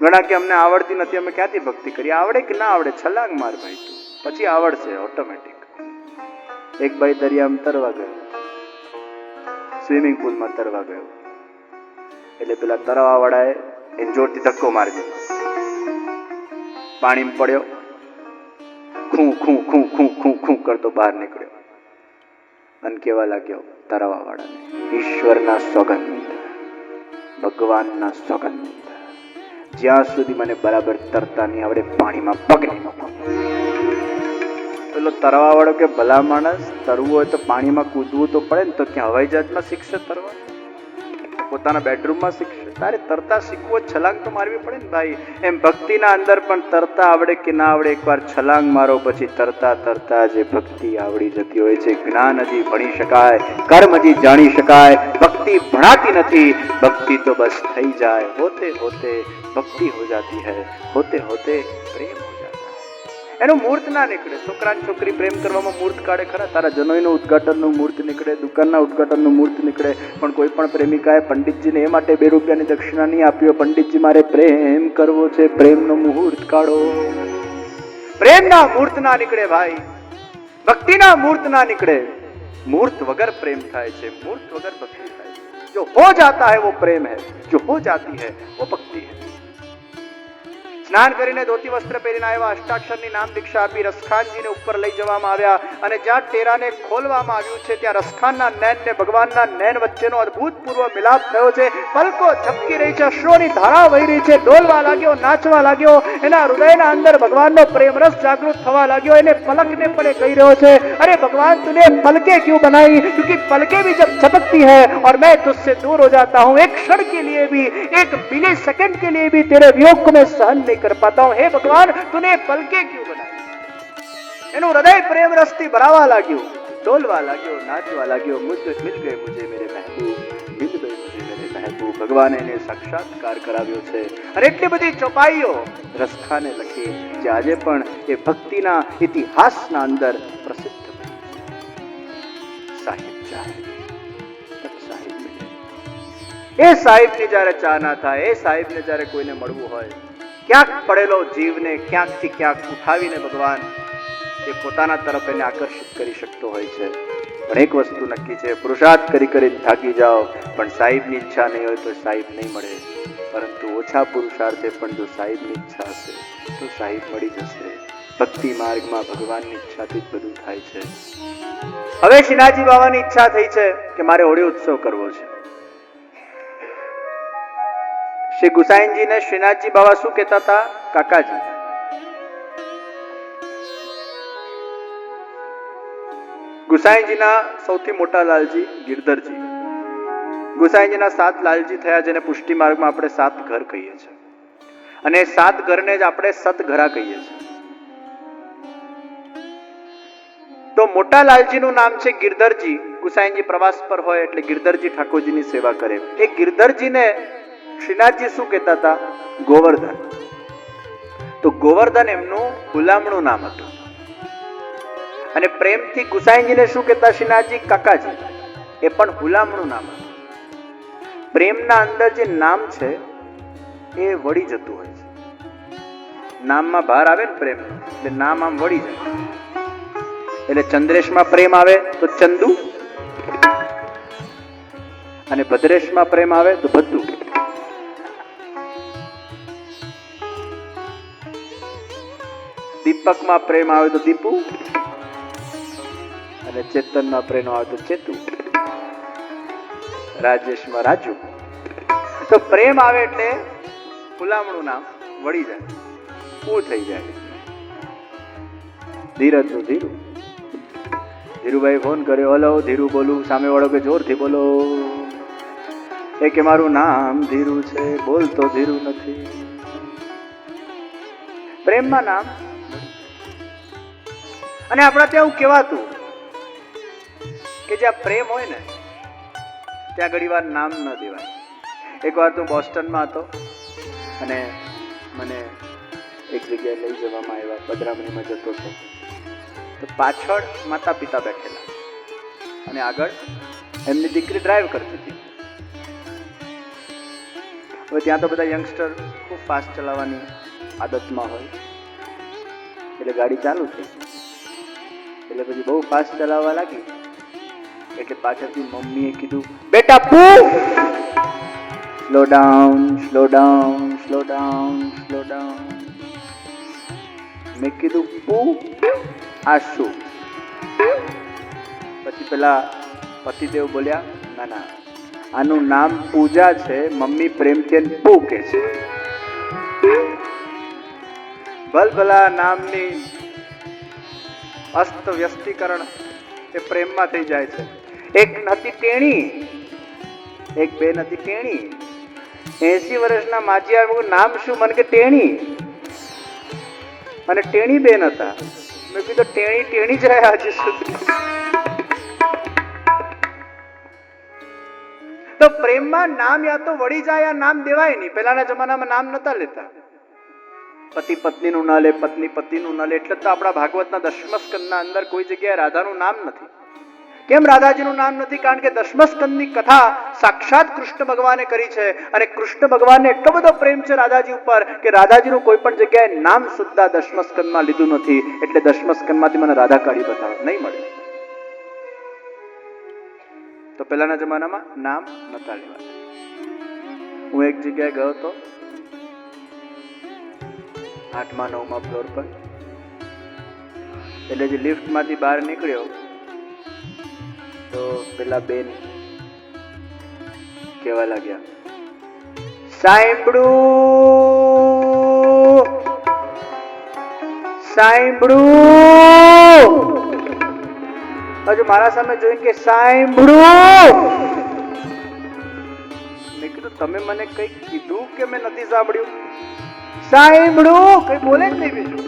ઘણા કે અમને આવડતી નથી, અમે ક્યાંથી ભક્તિ કરીએ? આવડે કે ના આવડે, છલાંગ માર ભાઈ તું, પછી આવડશે ઓટોમેટિક. એક ભાઈ દરિયામાં તરવા ગયો, સ્વિમિંગ પુલમાં તરવા ગયો, એટલે પેલા તરવા વાળાએ એને જોરથી ધક્કો મારી દીધો, પાણીમાં પડ્યો, ખૂ ખૂ ખૂ ખૂ ખૂ ખૂ કરતો બહાર નીકળ્યો અને કેવા લાગ્યો તરવા વાળાને, ઈશ્વરના સોગંદ, ભગવાનના સોગંદ, જ્યાં સુધી મને બરાબર તરતા નહીં આવડે પાણીમાં પગ નહીં મૂકો. પેલો તરવા વાળો કે ભલા માણસ, તરવું હોય તો પાણીમાં કૂદવું તો પડે ને, તો ક્યાં હવાઈ જહાજમાં શીખશે તરવા? પોતાના બેડરૂમમાં શીખશે? તારે તરતા શીખવું, છલાંગ તો મારવી પડે ને ભાઈ. એમ ભક્તિના અંદર પણ તરતા આવડે કે ના આવડે, એકવાર છલાંગ મારો પછી તરતા તરતા જે ભક્તિ આવડી જતી હોય છે. જ્ઞાન હજી ભણી શકાય, કર્મ હજી જાણી શકાય, ભક્તિ ભણાતી નથી. ભક્તિ તો બસ થઈ જાય, હોતે હોતે ભક્તિ હો જાતી હૈ, હોતે હોતે પ્રેમ હો જાતા હૈ. એનું મૂર્ત ના નીકળે. છોકરા છોકરી પ્રેમ કરવામાં મૂર્ત કાઢે ખરા? તારા જનોઈનું ઉદઘાટનનું મૂર્ત નીકળે, દુકાનના ઉદઘાટનનું મૂર્ત નીકળે, પણ કોઈ પણ પ્રેમિકાએ પંડિતજીને એ માટે 2 રૂપિયાની દક્ષિણા નહીં આપ્યો, પંડિતજી મારે પ્રેમ કરવો છે, પ્રેમનો મુહૂર્ત કાઢો. પ્રેમના મૂર્ત ના નીકળે ભાઈ, ભક્તિના મૂર્ત ના નીકળે. મૂર્ત વગર પ્રેમ થાય છે, મૂર્ત વગર ભક્તિ થાય છે. જો હો જાતા है वो प्रेम है, जो हो जाती है वो भक्ति है. સ્નાન કરીને ધોતી વસ્ત્ર પહેરીને આવ્યા, અષ્ટાક્ષરની નામ દીક્ષા આપી રસખાનજીને ઉપર લઈ જવામાં આવ્યા, અને જ્યાં ટેરાને ખોલવામાં આવ્યું છે ત્યાં રસખાનના નયન ને ભગવાનના નયન વચ્ચેનો અદ્ભુતપૂર્વ મિલાપ થયો છે. પલકો ઝબકી રહી છે, અશ્રુની ધારા વહી રહી છે, ડોલવા લાગ્યો, નાચવા લાગ્યો. એના હૃદયના અંદર ભગવાનનો પ્રેમ રસ જાગૃત થવા લાગ્યો. એને પલકને પણ કહી રહ્યો છે, અરે ભગવાન तूने पलके क्यों बनाई? क्योंकि पलके भी जब झपकती है और मैं तुझसे दूर हो जाता हूँ, एक क्षण के लिए भी, एक मिली सेकंड के लिए भी तेरे वियोग को मैं सहन नहीं कर पाता हूं. हे भगवान तूने पलके क्यों बनाई? એનું હૃદય પ્રેમ રસથી ભરાવા લાગ્યું, ડોલવા લાગ્યો, નાચવા લાગ્યો. મુझे मिल गए मुझे मेरे महबूब, मिल गए मुझे मेरे महबूब. ભગવાને એને સાક્ષાત્કાર કરાવ્યો છે. અને એટલી બધી ચોપાઈઓ રસખાને લખી જે આજે પણ એ ભક્તિના ઇતિહાસના અંદર પ્રસિદ્ધ છે. સાહિબ ચાહે તબ સાહિબ મિલે. એ સાહિબની જ્યારે ચાહ ના થાય, એ સાહિબને જ્યારે કોઈને મળવું હોય, ક્યાંક પડેલો જીવને ક્યાંકથી ક્યાંક ઉઠાવીને ભગવાન એ પોતાના તરફ એને આકર્ષિત કરી શકતો હોય છે. પણ એક વસ્તુ નક્કી છે, પુરુષાર્થ કરી થાકી જાઓ પણ સાહિબની ઈચ્છા નહીં હોય તો સાહિબ નહીં મળે. પરંતુ ઓછા પુરુષાર્થે પણ જો સાહિબની ઈચ્છા હશે તો સાહિબ મળી જશે. ભક્તિ માર્ગમાં ભગવાનની ઈચ્છાથી જ બધું થાય છે. હવે શ્રીનાથજી બાવાની ઈચ્છા થઈ છે કે મારે હોળી ઉત્સવ કરવો છે. શ્રી ગુસાઈનજીને શ્રીનાથજી બાવા શું કહેતા હતા? કાકાજી. ગુસાઈનજીના સૌથી મોટા લાલજી ગિરધરજી. ગુસાઈનજીના 7 લાલજી થયા, જેને પુષ્ટિ માર્ગમાં આપણે 7 ઘર કહીએ છીએ. અને 7 ઘરને જ આપણે સતઘરા કહીએ છીએ. તો મોટા લાલજીનું નામ છે ગિરધરજી. ગુસાઈનજી પ્રવાસ પર હોય એટલે ગિરધરજી ઠાકોરજીની સેવા કરે. એ ગિરધરજીને શ્રીનાથજી શું કહેતા હતા? ગોવર્ધન. તો ગોવર્ધન એમનું હુલામણું નામ હતું. અને પ્રેમથી ગુસાઈનજીને શું કહેતા શ્રીનાથજી? કાકાજી. એ પણ હુલામણું નામ હતું. પ્રેમના અંદર જે નામ છે એ વળી જતું હોય છે. નામમાં ભાર આવે ને પ્રેમ, એટલે નામ આમ વળી જાય. એટલે ચંદ્રેશમાં પ્રેમ આવે તો ચંદુ, અને ભદ્રેશમાં પ્રેમ આવે તો ભદ્દુ. દીપકમાં પ્રેમ આવે તો દીપુ, અને ચેતનમાં પ્રેમ આવે તો ચેતુ, રાજેશમાં રાજુ. તો પ્રેમ આવે એટલે હુલામણું નામ વળી જાય, પૂ થઈ જાય. ધીરજ નું ધીરુ. ધીરુભાઈ ફોન કર્યો, હલો ધીરુ બોલું. સામે વાળો કે જોરથી બોલો. એ કે મારું નામ ધીરુ છે, બોલતો ધીરુ નથી. પ્રેમમાં નામ. અને આપણા ત્યાં એવું કહેવાતું કે જ્યાં પ્રેમ હોય ને ત્યાં ઘણી વાર નામ ન દેવાય. એક વાર તો બોસ્ટનમાં હતો અને મને એક જગ્યાએ લઈ જવામાં આવ્યા, પધરામણીમાં જતો હતો. તો પાછળ માતા પિતા બેઠેલા અને આગળ એમની દીકરી ડ્રાઈવ કરતી હતી. હવે ત્યાં તો બધા યંગસ્ટર ખૂબ ફાસ્ટ ચલાવવાની આદતમાં હોય, એટલે ગાડી ચાલુ થઈ, એટલે પછી બહુ ફાસ્ટ ચલાવવા લાગી, એટલે પાછળથી મમ્મીએ કીધું, બેટા પૂ, slow down, slow down, slow down, slow down. મેં કીધું પૂ આ શું? પછી પેલા પતિદેવ બોલ્યા, ના ના, આનું નામ પૂજા છે, મમ્મી પ્રેમથી એને પૂ કે છે. ભલભલા નામની અસ્ત વ્યસ્તીકરણ એ પ્રેમમાં થઈ જાય છે. એક હતી ટેણી, એક બેન હતી ટેણી. 80 વર્ષના માજીયા નામ શું? મને કે ટેણી. અને ટેણી બેન હતા. મેં કીધું ટેણી ટેણી જ રહ્યા હજી સુધી. તો પ્રેમમાં નામ યા તો વળી જાય યા નામ દેવાય નહીં. પહેલાના જમાનામાં નામ નતા લેતા. પતિ પત્નીનું ન લે, પત્ની પતિનું ન લે. એટલે તો આપણા ભાગવતના દશમ સ્કંદના અંદર કોઈ જગ્યાએ રાધાનું નામ નથી. કેમ રાધાજીનું નામ નથી? કારણ કે દશમ સ્કંદની કથા સાક્ષાત કૃષ્ણ ભગવાને કરી છે, અને કૃષ્ણ ભગવાનને એટલો બધો પ્રેમ છે રાધાજી ઉપર કે રાધાજીનું કોઈ પણ જગ્યાએ નામ સુદ્ધા દશમ સ્કંદમાં લીધું નથી. એટલે દશમ સ્કંદમાંથી મને રાધા કાઢી બતાવો, નહીં મળે. તો પહેલાના જમાનામાં નામ નતા લેવાતા. હું એક જગ્યાએ ગયો હતો, 8મા 9મા ફ્લોર પર. એટલે જે લિફ્ટ માંથી બહાર નીકળ્યો તો પેલા બેન કેવા લાગ્યા, સાંભળું સાંભળું. હજુ મારા સામે જોઈને કે સાંભળું. મેં કીધું તમે મને કઈ કીધું કે મેં નથી સાંભળ્યું? સાંભળું કઈ બોલે જ નહીં બીજું.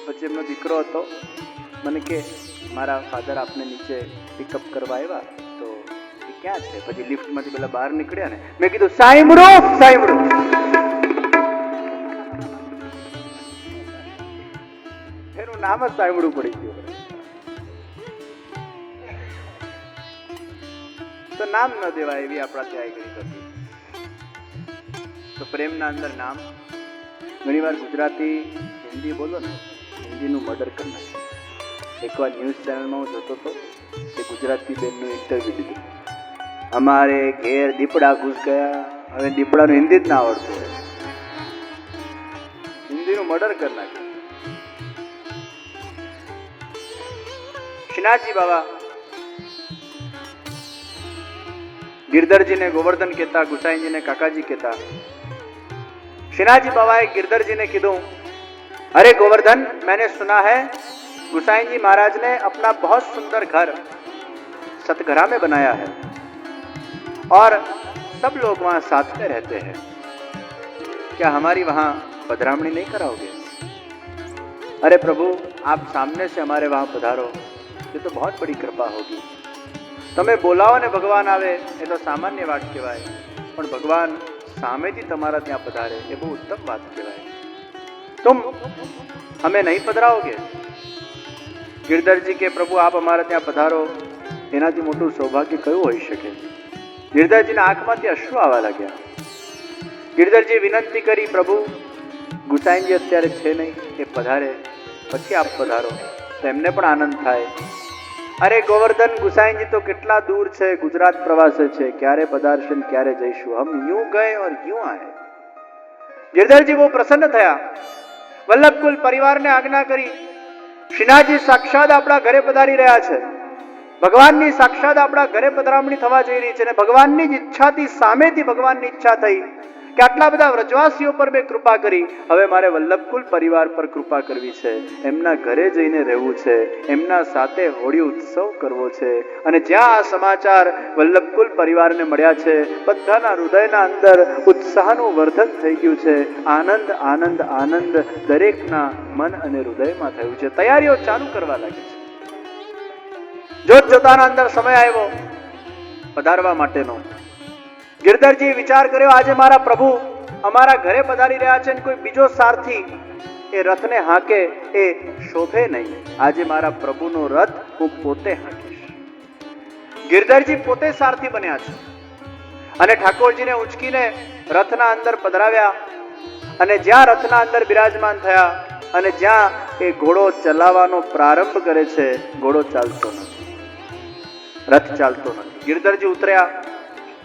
પછી એમનો દીકરો હતો, મને કે મારા ફાધર આપને નીચે પિકઅપ કરવા આવ્યા, તો એ ક્યાં છે? પછી લિફ્ટ માંથી પેલા બહાર નીકળ્યા ને, મેં કીધું સાંભળું સાંભળું. એનું નામ જ સાંભળવું પડી ગયું. તો નામ ન દેવાય એવી આપણા ત્યાં ગઈ હતી. તો પ્રેમના અંદર નામ. ઘણી વાર ગુજરાતી હિન્દી બોલો ને, હિન્દીનું મર્ડર કરી નાખે. એકવાર ન્યૂઝ ચેનલમાં હું જોતો હતો, તે ગુજરાતી બેનનું ઇન્ટરવ્યુ દીધું. અમારે ઘેર દીપડા ઘૂસ ગયા. હવે દીપડાનું હિન્દી જ ના આવડતું હોય, હિન્દીનું મર્ડર કરી નાખ્યું. શ્રીનાથજી બાબા गिरधरजी ने गोवर्धन कहता, गुसाई ने काकाजी कहता. श्रीनाथजी बाबा गिरधर जी ने कीधु, अरे गोवर्धन, मैंने सुना है गुसाई जी महाराज ने अपना बहुत सुंदर घर सतघरा में बनाया है और सब लोग वहां साथ में रहते हैं. क्या हमारी वहां पधरामणी नहीं कराओगे? अरे प्रभु, आप सामने से हमारे वहां पधारो, ये तो बहुत बड़ी कृपा होगी. તમે બોલાવો ને ભગવાન આવે એ તો સામાન્ય વાત કહેવાય, પણ ભગવાન સામેથી તમારા ત્યાં પધારે એ બહુ ઉત્તમ વાત કહેવાય. तुम हमें नहीं पधराओगे? गिरधर जी के प्रभु आप हमारे ત્યાં પધારો, એનાથી મોટું સૌભાગ્ય કયું હોઈ શકે? गिरधरजीના આંખમાંથી અશ્રુ આવવા લાગ્યા. गिरधरજી વિનંતી કરી, પ્રભુ ગુસાઈજી અત્યારે છે નહીં, એ પધારે પછી આપ પધારો તો એમને પણ આનંદ થાય. અરે ગોવર્ધન, ગુસાઈજી તો કેટલા દૂર છે, ગુજરાત પ્રવાસે છે, ક્યારે પધારશે ને ક્યારે જઈશું? હમ यूं गए और यूं आए. गिरधरजी બહુ પ્રસન્ન થયા. વલ્લભકુલ પરિવારને આજ્ઞા કરી, શ્રીનાથજી સાક્ષાત આપણા ઘરે પધારી રહ્યા છે, ભગવાનની સાક્ષાત આપણા ઘરે પધરામણી થવા જઈ રહી છે, અને ભગવાનની જ ઈચ્છાથી, સામેથી ભગવાનની ઈચ્છા થઈ કે આટલા બધા વ્રજવાસીઓ પર મેં કૃપા કરી, હવે મારે વલ્લભકુલ પરિવાર પર કૃપા કરવી છે, એમના ઘરે જઈને રહેવું છે, એમના સાથે હોળી ઉત્સવ કરવો છે. અને જ્યાં આ સમાચાર વલ્લભકુલ પરિવારને મળ્યા છે, બધાના હૃદયના અંદર ઉત્સાહનું વર્ધન થઈ ગયું છે. આનંદ આનંદ આનંદ દરેકના મન અને હૃદયમાં થયું છે. તૈયારીઓ ચાલુ કરવા લાગી છે. જોત જોતાના અંદર સમય આવ્યો પધારવા માટેનો. गिरधरजी विचार કર્યો, આજે મારા પ્રભુ અમારા ઘરે પધારી રહ્યા છે, કોઈ બીજો સારથી એ રથને હાંકે એ શોભે નહીં. આજે મારા પ્રભુનો રથ હું પોતે હાંકીશ. गिरधरजी પોતે સારથી બન્યા છે. અને ઠાકોરજીને ઉંચકીને રથના અંદર પધરાવ્યા અને જ્યાં રથના અંદર બિરાજમાન થયા અને જ્યાં એ ઘોડો ચલાવવાનો પ્રારંભ કરે છે, ઘોડો ચાલતો નથી, રથ ચાલતો નથી. ગિરધરજી ઉતર્યા,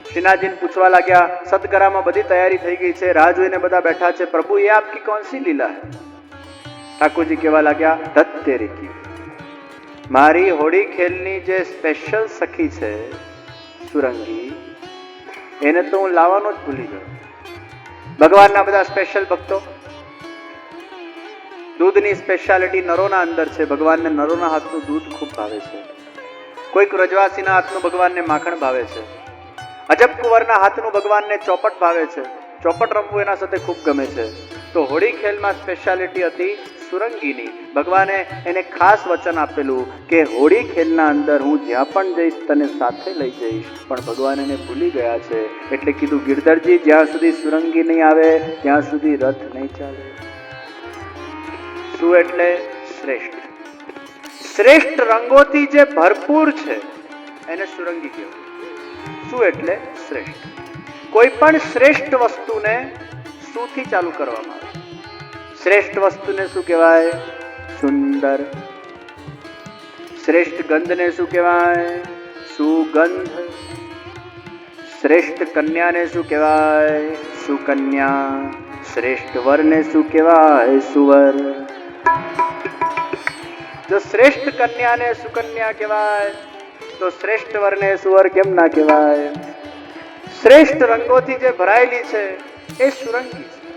શ્રીનાથજીને પૂછવા લાગ્યા, સતગરામાં બધી તૈયારી થઈ ગઈ છે, રાહ જોઈને બધા બેઠા છે, પ્રભુ એ આપકી કૌન સી લીલા હૈ? ઠાકોરજી કહેવા લાગ્યા, ધત તેરી કી, મારી હોળી ખેલની જે સ્પેશિયલ સખી છે સુરંગી, એને તો હું લાવવાનો જ ભૂલી ગયો. ભગવાનના બધા સ્પેશિયલ ભક્તો, દૂધની સ્પેશિયાલિટી નરોના અંદર છે. ભગવાનને નરોના હાથનું દૂધ ખૂબ ભાવે છે. કોઈક વ્રજવાસીના હાથનું ભગવાનને માખણ ભાવે છે. અજબ કુંવરના હાથનું ભગવાનને ચોપટ ભાવે છે. ચોપટ રમવું એના સાથે ખૂબ ગમે છે. તો હોળી ખેલમાં સ્પેશિયાલિટી હતી સુરંગીની. ભગવાને એને ખાસ વચન આપેલું કે હોળી ખેલના અંદર હું જ્યાં પણ જઈશ તને સાથે લઈ જઈશ, પણ ભગવાન એને ભૂલી ગયા છે. એટલે કીધું, ગિરધરજી, જ્યાં સુધી સુરંગી નહીં આવે ત્યાં સુધી રથ નહીં ચાલે. શું એટલે? શ્રેષ્ઠ. શ્રેષ્ઠ રંગોથી જે ભરપૂર છે એને સુરંગી કહેવાય. શું એટલે? શ્રેષ્ઠ. કોઈ પણ શ્રેષ્ઠ વસ્તુને સુથી ચાલુ કરવામાં આવે. શ્રેષ્ઠ વસ્તુને શું કહેવાય? સુંદર. શ્રેષ્ઠ ગંધને શું કહેવાય? સુગંધ. શ્રેષ્ઠ કન્યાને શું કહેવાય? સુકન્યા. શ્રેષ્ઠ વરને શું કહેવાય? સુવર. જો શ્રેષ્ઠ કન્યાને સુકન્યા કહેવાય તો શ્રેષ્ઠ વરને સુવર કેમ ના કહેવાય? શ્રેષ્ઠ રંગોથી જે ભરાયેલી છે એ સુરંગી છે.